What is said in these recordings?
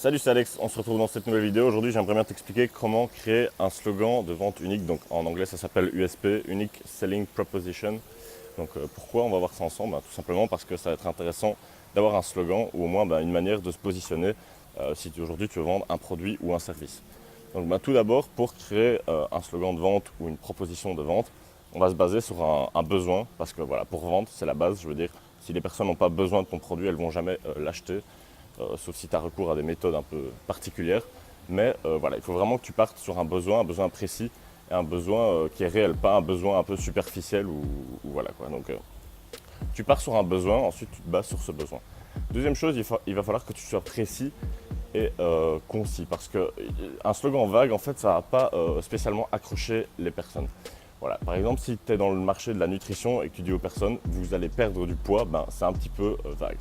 Salut, c'est Alex, on se retrouve dans cette nouvelle vidéo. Aujourd'hui, j'aimerais bien t'expliquer comment créer un slogan de vente unique. Donc en anglais, ça s'appelle USP, Unique Selling Proposition. Donc pourquoi on va voir ça ensemble? Tout simplement parce que ça va être intéressant d'avoir un slogan ou au moins une manière de se positionner si aujourd'hui tu veux vendre un produit ou un service. Donc tout d'abord, pour créer un slogan de vente ou une proposition de vente, on va se baser sur un besoin parce que voilà, pour vendre, c'est la base. Je veux dire, si les personnes n'ont pas besoin de ton produit, elles ne vont jamais l'acheter. Sauf si tu as recours à des méthodes un peu particulières. Mais voilà, il faut vraiment que tu partes sur un besoin précis et un besoin qui est réel, pas un besoin un peu superficiel ou voilà quoi. Donc tu pars sur un besoin, ensuite tu te bases sur ce besoin. Deuxième chose, il va falloir que tu sois précis et concis parce qu'un slogan vague, en fait, ça va pas spécialement accrocher les personnes. Voilà. Par exemple, si tu es dans le marché de la nutrition et que tu dis aux personnes vous allez perdre du poids, c'est un petit peu vague.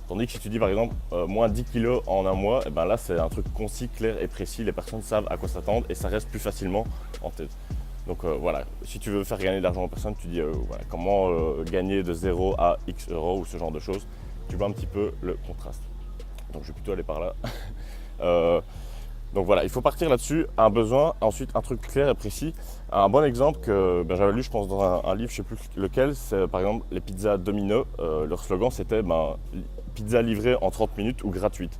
Tandis que si tu dis par exemple moins 10 kg en un mois, et là c'est un truc concis, clair et précis, les personnes savent à quoi s'attendre et ça reste plus facilement en tête. Donc voilà, si tu veux faire gagner de l'argent aux personnes, tu dis voilà, comment gagner de 0 à X euros ou ce genre de choses, tu vois un petit peu le contraste. Donc je vais plutôt aller par là. Donc voilà, il faut partir là-dessus, un besoin, ensuite un truc clair et précis. Un bon exemple que j'avais lu, je pense, dans un livre, je ne sais plus lequel, c'est par exemple les pizzas Domino. Leur slogan c'était pizza livrée en 30 minutes ou gratuite.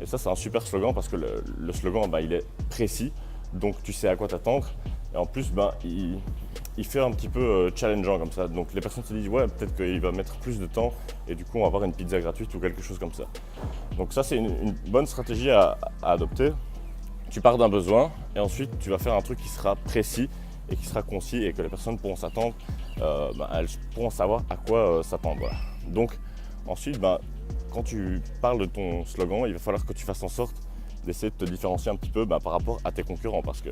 Et ça, c'est un super slogan parce que le slogan, il est précis, donc tu sais à quoi t'attendre. Et en plus, il fait un petit peu challengeant comme ça. Donc les personnes se disent, ouais, peut-être qu'il va mettre plus de temps et du coup, on va avoir une pizza gratuite ou quelque chose comme ça. Donc ça, c'est une bonne stratégie à adopter. Tu pars d'un besoin et ensuite, tu vas faire un truc qui sera précis et qui sera concis et que les personnes pourront s'attendre, elles pourront savoir à quoi s'attendre. Voilà. Donc ensuite, quand tu parles de ton slogan, il va falloir que tu fasses en sorte d'essayer de te différencier un petit peu par rapport à tes concurrents. Parce que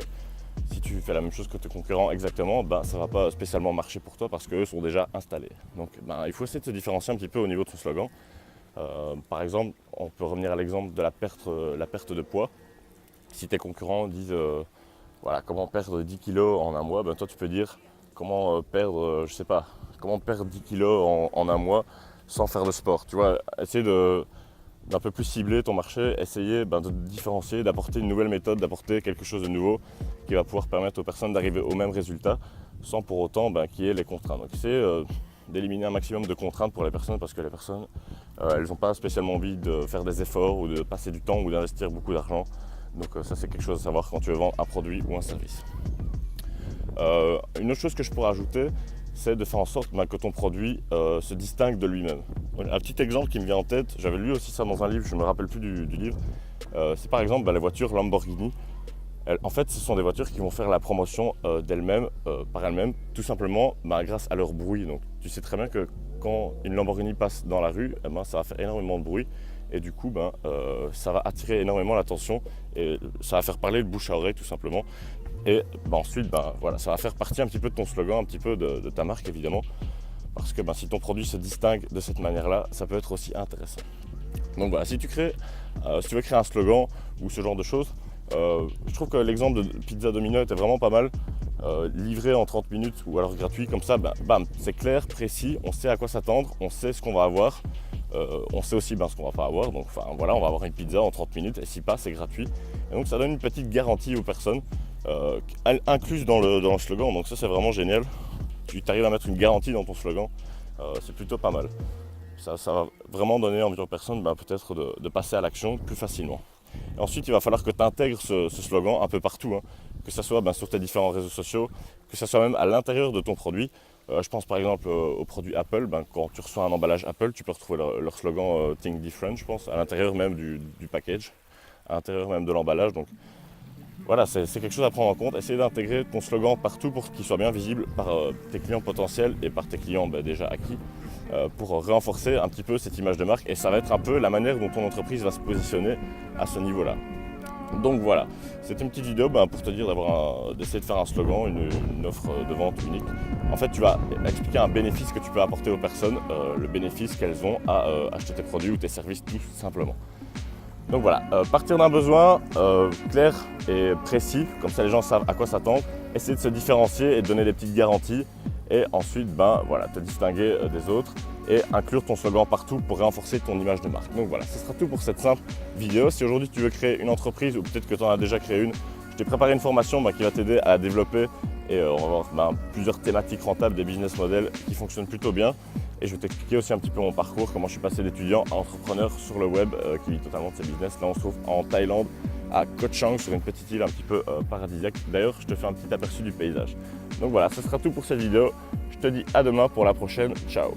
si tu fais la même chose que tes concurrents exactement, ça ne va pas spécialement marcher pour toi parce qu'eux sont déjà installés. Donc il faut essayer de se différencier un petit peu au niveau de ton slogan. Par exemple, on peut revenir à l'exemple de la perte de poids. Si tes concurrents disent voilà, comment perdre 10 kg en un mois, toi tu peux dire comment perdre, comment perdre 10 kg en un mois sans faire de sport. Tu vois, essayer d'un peu plus cibler ton marché, essayer de te différencier, d'apporter une nouvelle méthode, d'apporter quelque chose de nouveau qui va pouvoir permettre aux personnes d'arriver au même résultat sans pour autant qu'il y ait les contraintes. Donc essayer d'éliminer un maximum de contraintes pour les personnes parce que les personnes, elles n'ont pas spécialement envie de faire des efforts ou de passer du temps ou d'investir beaucoup d'argent. Donc ça, c'est quelque chose à savoir quand tu veux vendre un produit ou un service. Une autre chose que je pourrais ajouter, c'est de faire en sorte que ton produit se distingue de lui-même. Un petit exemple qui me vient en tête, j'avais lu aussi ça dans un livre, je ne me rappelle plus du livre, c'est par exemple les voitures Lamborghini. En fait, ce sont des voitures qui vont faire la promotion d'elles-mêmes, par elles-mêmes, tout simplement grâce à leur bruit. Donc tu sais très bien que quand une Lamborghini passe dans la rue, ça va faire énormément de bruit. Et du coup, ça va attirer énormément l'attention et ça va faire parler de bouche à oreille tout simplement. Et ensuite, voilà, ça va faire partie un petit peu de ton slogan, un petit peu de ta marque évidemment. Parce que si ton produit se distingue de cette manière-là, ça peut être aussi intéressant. Donc voilà, si tu veux créer un slogan ou ce genre de choses, je trouve que l'exemple de Pizza Domino était vraiment pas mal. Livré en 30 minutes ou alors gratuit, comme ça, c'est clair, précis, on sait à quoi s'attendre, on sait ce qu'on va avoir. On sait aussi ce qu'on va pas avoir, donc voilà, on va avoir une pizza en 30 minutes et si pas, c'est gratuit. Et donc ça donne une petite garantie aux personnes incluse dans le slogan, donc ça c'est vraiment génial. Tu arrives à mettre une garantie dans ton slogan, c'est plutôt pas mal. Ça va vraiment donner envie aux personnes peut-être de passer à l'action plus facilement. Et ensuite, il va falloir que tu intègres ce slogan un peu partout, que ce soit sur tes différents réseaux sociaux, que ce soit même à l'intérieur de ton produit. Je pense par exemple aux produits Apple. Quand tu reçois un emballage Apple, tu peux retrouver leur slogan Think Different, je pense, à l'intérieur même du package, à l'intérieur même de l'emballage. Donc voilà, c'est quelque chose à prendre en compte. Essayer d'intégrer ton slogan partout pour qu'il soit bien visible par tes clients potentiels et par tes clients déjà acquis pour renforcer un petit peu cette image de marque. Et ça va être un peu la manière dont ton entreprise va se positionner à ce niveau-là. Donc voilà, c'était une petite vidéo pour te dire d'essayer de faire un slogan, une offre de vente unique. En fait, tu vas expliquer un bénéfice que tu peux apporter aux personnes, le bénéfice qu'elles ont à acheter tes produits ou tes services tout simplement. Donc voilà, partir d'un besoin clair et précis, comme ça les gens savent à quoi s'attendre, essayer de se différencier et de donner des petites garanties et ensuite voilà, te distinguer des autres et inclure ton slogan partout pour renforcer ton image de marque. Donc voilà, ce sera tout pour cette simple vidéo. Si aujourd'hui tu veux créer une entreprise ou peut-être que tu en as déjà créé une, je t'ai préparé une formation qui va t'aider à la développer et on va voir plusieurs thématiques rentables, des business models qui fonctionnent plutôt bien. Et je vais t'expliquer aussi un petit peu mon parcours, comment je suis passé d'étudiant à entrepreneur sur le web qui vit totalement de ses business. Là on se trouve en Thaïlande, à Koh Chang, sur une petite île un petit peu paradisiaque. D'ailleurs, je te fais un petit aperçu du paysage. Donc voilà, ce sera tout pour cette vidéo. Je te dis à demain pour la prochaine. Ciao!